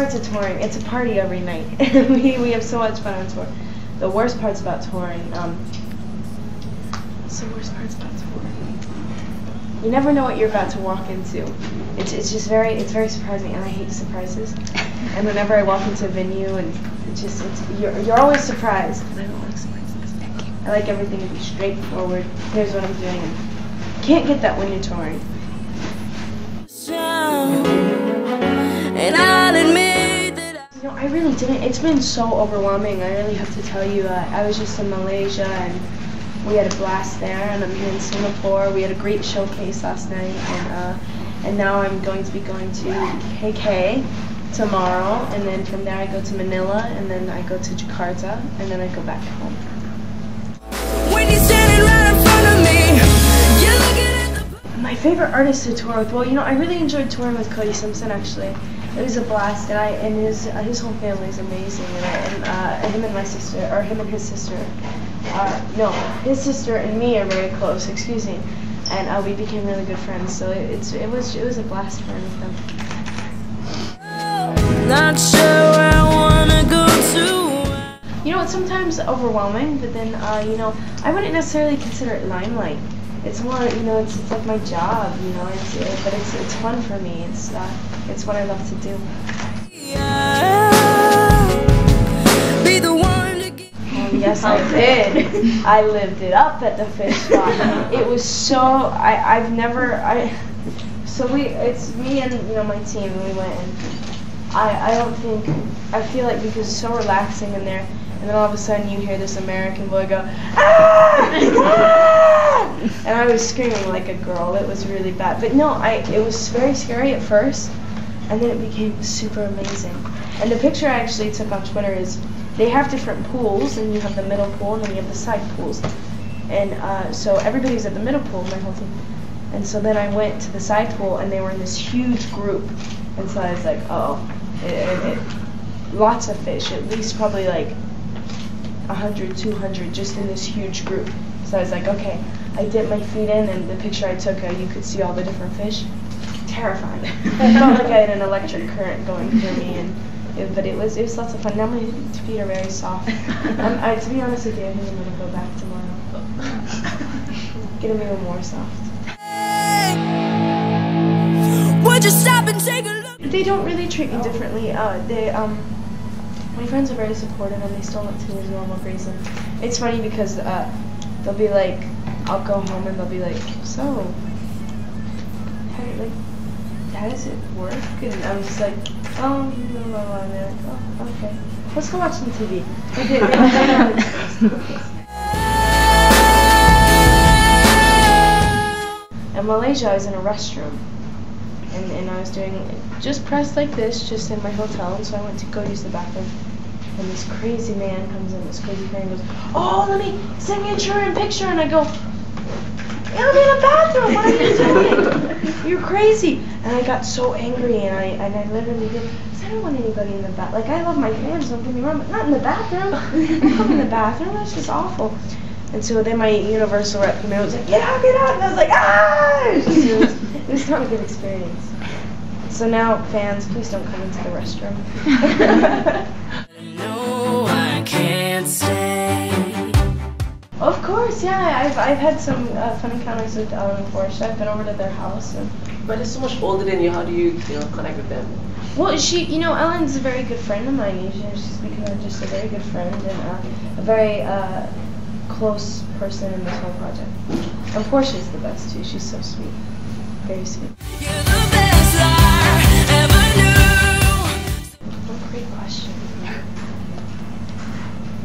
parts of touring, it's a party every night. we have so much fun on tour. The worst parts about touring, what's the worst parts about touring? You never know what you're about to walk into. It's just very surprising, and I hate surprises. And whenever I walk into a venue, and you're always surprised. And I don't like surprises. I like everything to be straightforward. Here's what I'm doing. And you can't get that when you're touring. And I'll admit that I really didn't. It's been so overwhelming. I really have to tell you. I was just in Malaysia and we had a blast there, and I'm here in Singapore. We had a great showcase last night, and now I'm going to be going to KK tomorrow, and then from there I go to Manila, and then I go to Jakarta, and then I go back home. When you're standing right in front of me, you're looking at the... My favorite artist to tour with, well, you know, I really enjoyed touring with Cody Simpson, actually. It was a blast, and his whole family is amazing, and him and my sister, or him and his sister, no, his sister and me are very close, excuse me, and we became really good friends, so it was a blast touring with them. Not sure where I wanna go to. You know, it's sometimes overwhelming, but then, you know, I wouldn't necessarily consider it limelight. It's more, you know, it's like my job, you know, but it's fun for me. It's what I love to do. Oh, yes, I did. I lived it up at the fish spot. It was so, it's me and, you know, my team, and we went, and I feel like because it's so relaxing in there, and then all of a sudden you hear this American boy go, ah! Ah! And I was screaming like a girl. It was really bad. But no, it was very scary at first, and then it became super amazing. And the picture I actually took on Twitter is, they have different pools, and you have the middle pool, and then you have the side pools. And so everybody's at the middle pool, my whole team. And so then I went to the side pool, and they were in this huge group. And so I was like, oh, lots of fish, at least probably like 100, 200, just in this huge group. So I was like, okay, I dipped my feet in, and the picture I took, you could see all the different fish. Terrifying. I felt like I had an electric current going through me, but it was lots of fun. Now my feet are very soft. To be honest with you, I think I'm gonna go back tomorrow. Get them even more soft. Would you stop and take a look? They don't really treat me differently. My friends are very supportive, and they still look to me as normal Greyson. It's funny because they'll be like, I'll go home and they'll be like, so, how does it work? And I'm just like, oh, blah, blah, blah. And they're like, oh, okay, let's go watch some TV. In Malaysia, I was in a restroom. And I was doing just pressed like this, just in my hotel, and so I went to go use the bathroom. And this crazy man comes in, this crazy man goes, oh, let me signature and picture, and I go, I'm in a bathroom, what are you doing? You're crazy. And I got so angry, and I literally did, because I don't want anybody in the bathroom. Like, I love my fans, don't get me wrong, but not in the bathroom. I'm not in the bathroom, that's just awful. And so then my Universal rep came in and was like, get out, and I was like, ah! It was not a good experience. So now, fans, please don't come into the restroom. No, I can't stay. Of course, yeah. I've had some fun encounters with Ellen and Portia. I've been over to their house. But they're so much older than you. How do you connect with them? Well, Ellen's a very good friend of mine. She's become just a very good friend and a very close person in this whole project. And Portia's the best too. She's so sweet, very sweet. You're the best I ever knew. What a great question.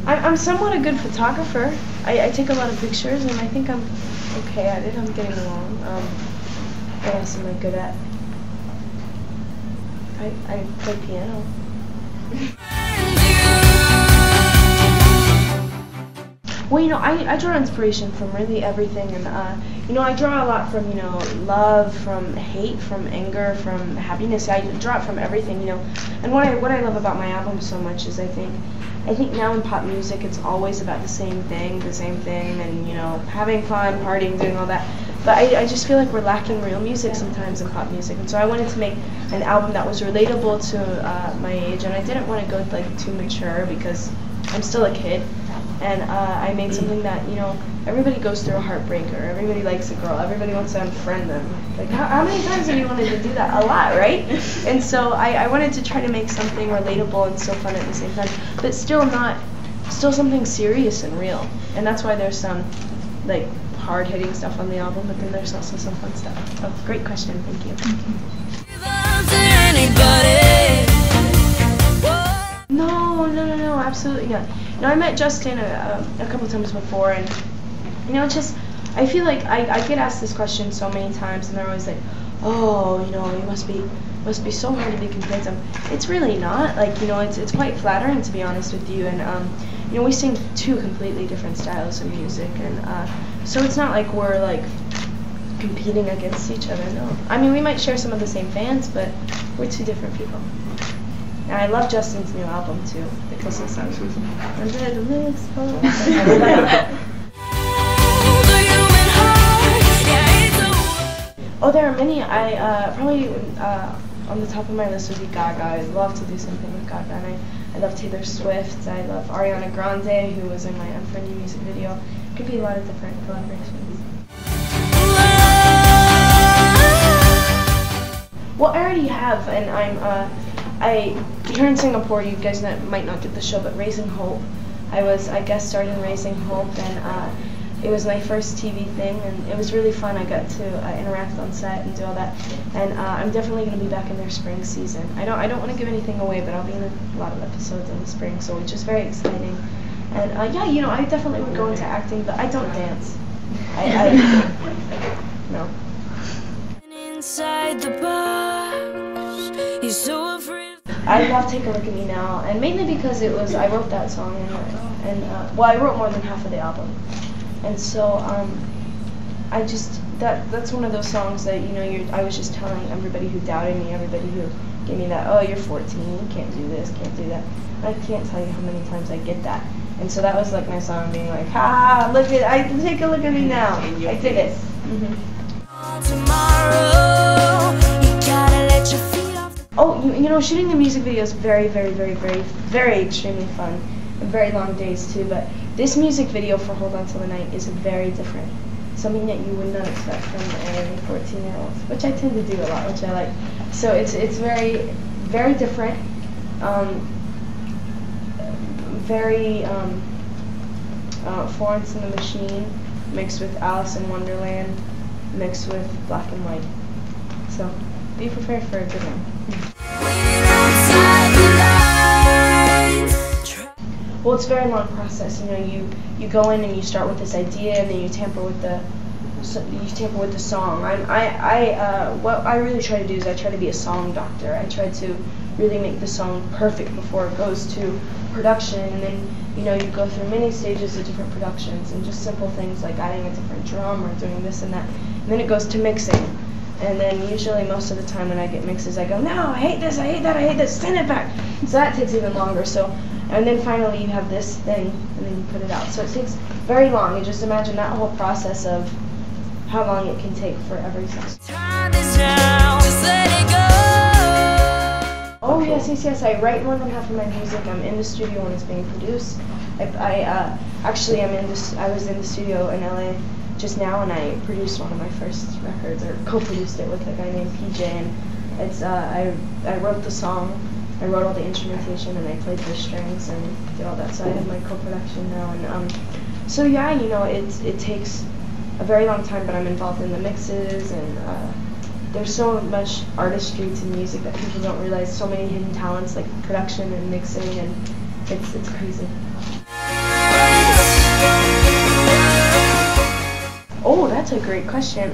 I'm somewhat a good photographer. I take a lot of pictures, and I think I'm okay at it. I'm getting along. What else am I good at? I play piano. Well, I draw inspiration from really everything, and I draw a lot from love, from hate, from anger, from happiness. I draw it from everything, And what I love about my album so much is I think now in pop music it's always about the same thing, and having fun, partying, doing all that. But I just feel like we're lacking real music sometimes in pop music, and so I wanted to make an album that was relatable to my age, and I didn't want to go like too mature because I'm still a kid, and I made something that, you know, everybody goes through a heartbreak, or everybody likes a girl, everybody wants to unfriend them. Like, how many times have you wanted to do that? A lot, right? And so I wanted to try to make something relatable and still fun at the same time, but still something serious and real. And that's why there's some like hard-hitting stuff on the album, but then there's also some fun stuff. So great question, thank you. No, absolutely not. No, I met Justin a couple times before, and you know, it's just, I feel like I get asked this question so many times, and they're always like, oh, you know, you must be so hard to be compared to him. It's really not. Like, you know, it's quite flattering, to be honest with you, and you know, we sing two completely different styles of music, and so it's not like we're like competing against each other. No, I mean, we might share some of the same fans, but we're two different people. And I love Justin's new album too, the Kissing song. Under the mistletoe. Oh, there are many. I probably on the top of my list would be Gaga. I'd love to do something with Gaga, and I love Taylor Swift. I love Ariana Grande, who was in my Unfriend You music video. It could be a lot of different collaborations. Well, I already have, and here in Singapore, you guys might not get the show, but Raising Hope. I guest starred in Raising Hope, and it was my first TV thing, and it was really fun. I got to interact on set and do all that, and I'm definitely going to be back in their spring season. I don't want to give anything away, but I'll be in a lot of episodes in the spring, so it's just very exciting. And yeah, you know, I definitely would go into acting, but I don't dance. No. Inside the box, he's so afraid. I love Take a Look at Me Now, and mainly because I wrote that song, and well, I wrote more than half of the album. And so that's one of those songs that, you know, I was just telling everybody who doubted me, everybody who gave me that, oh, you're 14, you can't do this, can't do that. I can't tell you how many times I get that. And so that was like my song being like, ha, take a look at me now. I did it. Oh, you know, shooting the music video is very, very, very, very, very extremely fun. And very long days too, but this music video for Hold On Till the Night is very different. Something that you would not expect from a 14-year-old, which I tend to do a lot, which I like. So it's very, very different. Very Florence and the Machine mixed with Alice in Wonderland mixed with black and white. So be prepared for a good one. Well, it's a very long process. You know, you go in and you start with this idea, and then you tamper with the song. What I really try to do is I try to be a song doctor. I try to really make the song perfect before it goes to production, and then, you know, you go through many stages of different productions, and just simple things like adding a different drum or doing this and that. And then it goes to mixing. And then usually most of the time when I get mixes, I go, no, I hate this, I hate that, I hate this, send it back. So that takes even longer. So, and then finally you have this thing, and then you put it out. So it takes very long. You just imagine that whole process of how long it can take for every song. Oh yes. I write more than half of my music. I'm in the studio when it's being produced. I was in the studio in LA just now, and I produced one of my first records, or co-produced it with a guy named PJ, and it's I wrote the song, I wrote all the instrumentation, and I played the strings and did all that. So I have my co-production now, and so yeah, you know, it takes a very long time, but I'm involved in the mixes, and there's so much artistry to music that people don't realize. So many hidden talents like production and mixing, and it's crazy. Oh, that's a great question.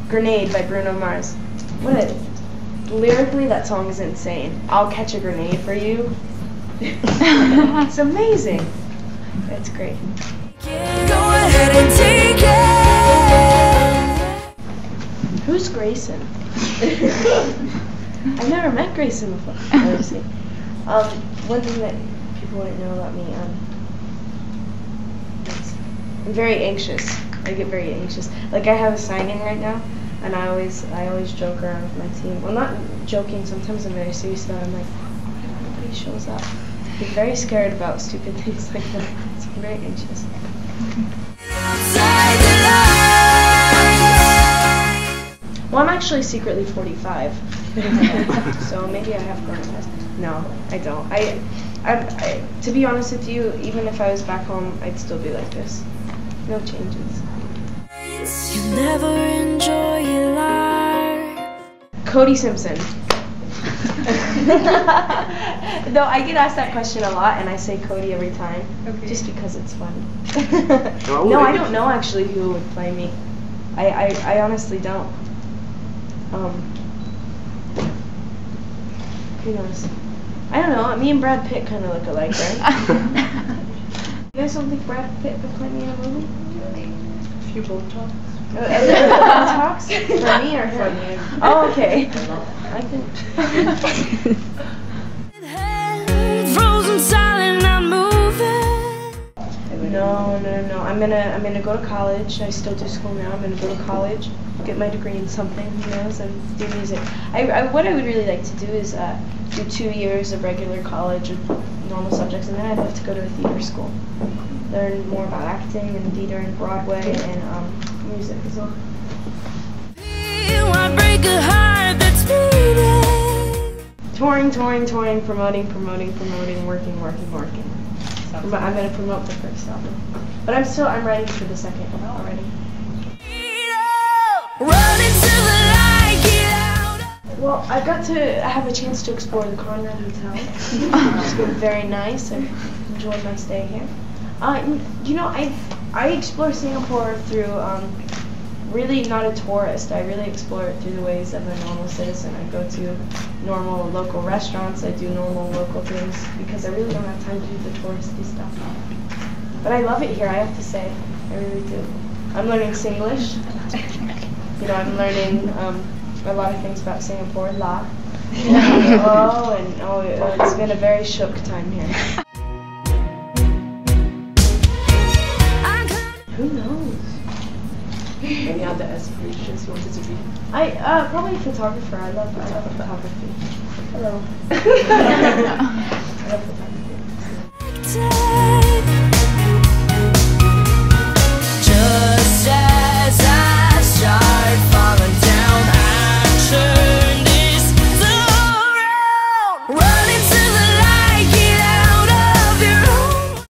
Grenade by Bruno Mars. Lyrically, that song is insane. I'll catch a grenade for you. It's amazing. It's great. Go ahead and take it. Who's Greyson? I've never met Greyson before. One thing that people wouldn't know about me, I'm very anxious. I get very anxious. Like I have a signing right now, and I always joke around with my team. Well, not joking. Sometimes I'm very serious about it. I'm like, what if nobody shows up? I'm very scared about stupid things like that. So I'm very anxious. Well, I'm actually secretly 45, so maybe I have grown past. No, I don't. I, to be honest with you, even if I was back home, I'd still be like this. No changes. You never enjoy your life. Cody Simpson. Though I get asked that question a lot, and I say Cody every time, just because it's fun. No, I don't know actually who would play me. I honestly don't. Who knows? I don't know. Me and Brad Pitt kind of look alike, right? You guys don't think Brad Pitt could play me in a movie? A few Botox. Botox? For me or for you? Oh, okay. I think. Frozen silent, not moving. No. I'm gonna go to college. I still do school now. I'm gonna go to college, get my degree in something, who knows, and do music. What I would really like to do is do 2 years of regular college with normal subjects, and then I'd love to go to a theater school, learn more about acting and theater and Broadway and music as well. I break a heart that's beating. Touring, promoting, working. I'm gonna promote the first album, but I'm writing for the second already. Run into the light, get out. Well, I got to have a chance to explore the Conrad Hotel, which has been very nice. I've enjoyed my stay here. You know, I explore Singapore through really not a tourist. I really explore it through the ways of a normal citizen. I go to normal local restaurants. I do normal local things because I really don't have time to do the touristy stuff. But I love it here, I have to say. I really do. I'm learning Singlish. You know, I'm learning a lot of things about Singapore. La. It's been a very shook time here. Who knows? Any other aspirations you wanted to be? Probably a photographer. I love photography. Hello. I love photography.